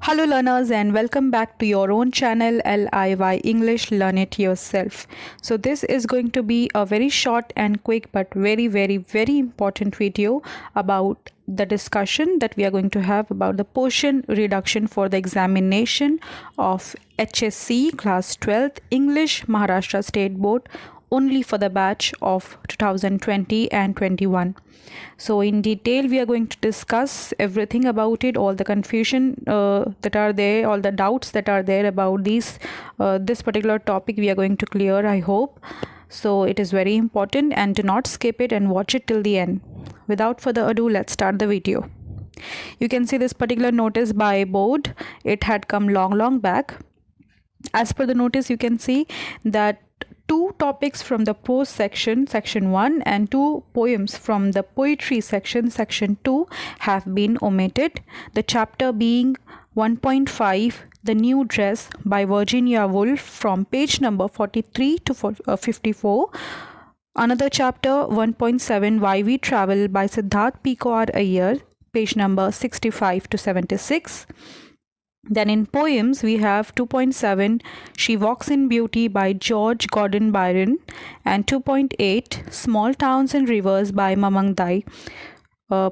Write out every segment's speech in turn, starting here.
Hello learners and welcome back to your own channel LIY English Learn It Yourself. So this is going to be a very short and quick but very important video about the discussion that we are going to have about the portion reduction for the examination of HSC class 12th English Maharashtra State Board only for the batch of 2020 and 21. So in detail we are going to discuss everything about it, all the confusion that are there, all the doubts that are there about this particular topic we are going to clear, I hope. So it is very important and do not skip it and watch it till the end. Without further ado, let's start the video. You can see this particular notice by board. It had come long back. As per the notice, you can see that two topics from the prose section, section 1, and two poems from the poetry section, section 2, have been omitted. The chapter being 1.5, The New Dress by Virginia Woolf, from page number 43 to 54. Another chapter 1.7, Why We Travel by Siddharth P. Kaur Iyer, page number 65 to 76. Then in poems, we have 2.7, She Walks in Beauty by George Gordon Byron, and 2.8, Small Towns and Rivers by Mamang Dai,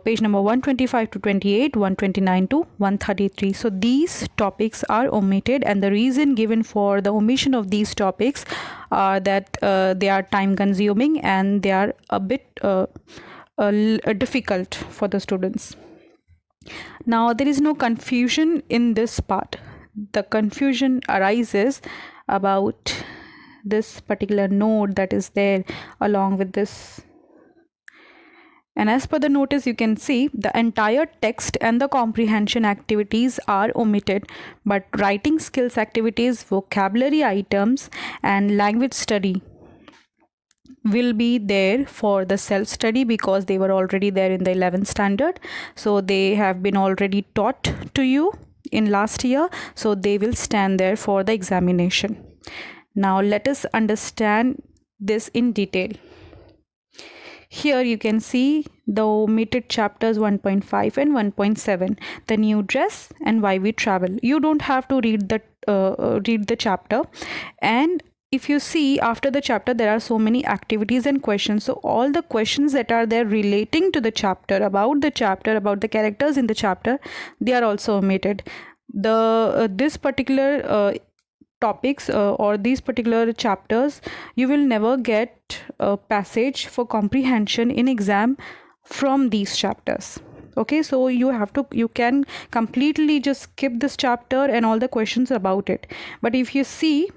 page number 125 to 28, 129 to 133. So these topics are omitted, and the reason given for the omission of these topics are that they are time consuming and they are a bit difficult for the students. Now there is no confusion in this part. The confusion arises about this particular note that is there along with this. And as per the notice, you can see the entire text and the comprehension activities are omitted, but writing skills activities, vocabulary items, and language study will be there for the self-study because they were already there in the 11th standard. So they have been already taught to you in last year. So they will stand there for the examination. Now let us understand this in detail. Here you can see the omitted chapters 1.5 and 1.7, The New Dress and Why We Travel. You don't have to read the chapter, and if you see after the chapter there are so many activities and questions, so all the questions that are there relating to the chapter, about the characters in the chapter, they are also omitted. This particular topics or these particular chapters, you will never get a passage for comprehension in exam from these chapters. Okay, so you can completely just skip this chapter and all the questions about it. But if you see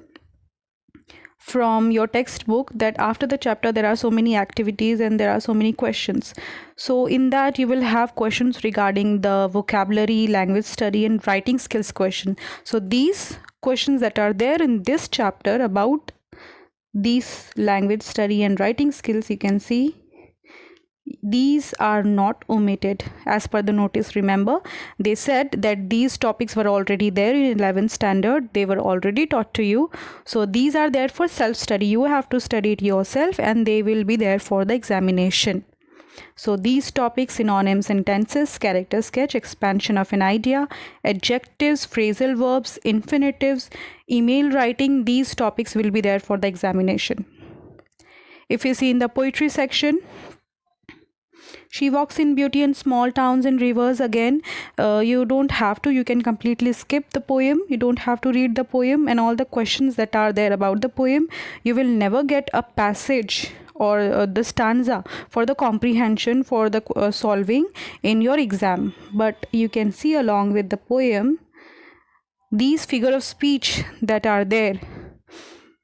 from your textbook that after the chapter there are so many activities and there are so many questions, so in that you will have questions regarding the vocabulary, language study, and writing skills question. So these questions that are there in this chapter about these language study and writing skills, you can see these are not omitted as per the notice. Remember, they said that these topics were already there in 11th standard, they were already taught to you, so these are there for self-study. You have to study it yourself and they will be there for the examination. So these topics, synonyms and tenses, character sketch, expansion of an idea, adjectives, phrasal verbs, infinitives, email writing, these topics will be there for the examination. If you see in the poetry section, She Walks in Beauty and Small Towns and Rivers, again you don't have to, you can completely skip the poem. You don't have to read the poem and all the questions that are there about the poem. You will never get a passage or the stanza for the comprehension, for the solving in your exam. But you can see along with the poem, these figure of speech that are there,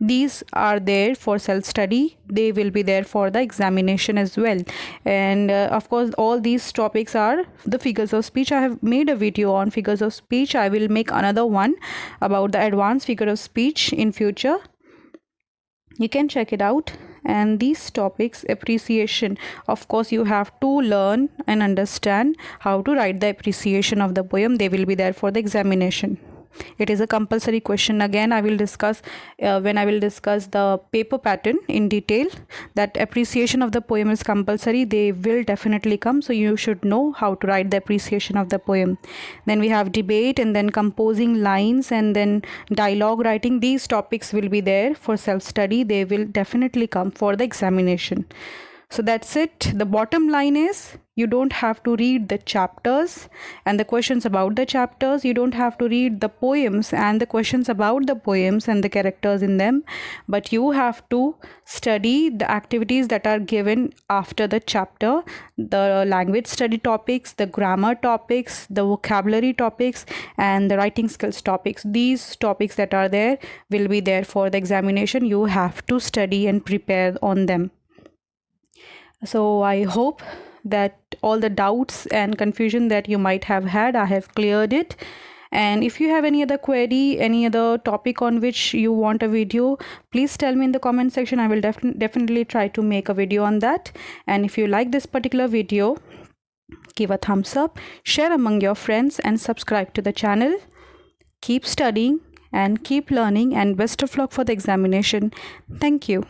these are there for self-study. They will be there for the examination as well. And of course all these topics are the figures of speech. I have made a video on figures of speech. I will make another one about the advanced figure of speech in future. You can check it out. And these topics, appreciation, of course you have to learn and understand how to write the appreciation of the poem. They will be there for the examination. It is a compulsory question. Again, I will discuss when I will discuss the paper pattern in detail, that appreciation of the poem is compulsory. They will definitely come, so you should know how to write the appreciation of the poem. Then we have debate, and then composing lines, and then dialogue writing. These topics will be there for self study. They will definitely come for the examination. So that's it. The bottom line is, you don't have to read the chapters and the questions about the chapters. You don't have to read the poems and the questions about the poems and the characters in them, but you have to study the activities that are given after the chapter, the language study topics, the grammar topics, the vocabulary topics, and the writing skills topics. These topics that are there will be there for the examination. You have to study and prepare on them. So I hope that all the doubts and confusion that you might have had, I have cleared it. And if you have any other query, any other topic on which you want a video, please tell me in the comment section. I will definitely try to make a video on that. And if you like this particular video, give a thumbs up, share among your friends, and subscribe to the channel. Keep studying and keep learning, and best of luck for the examination. Thank you.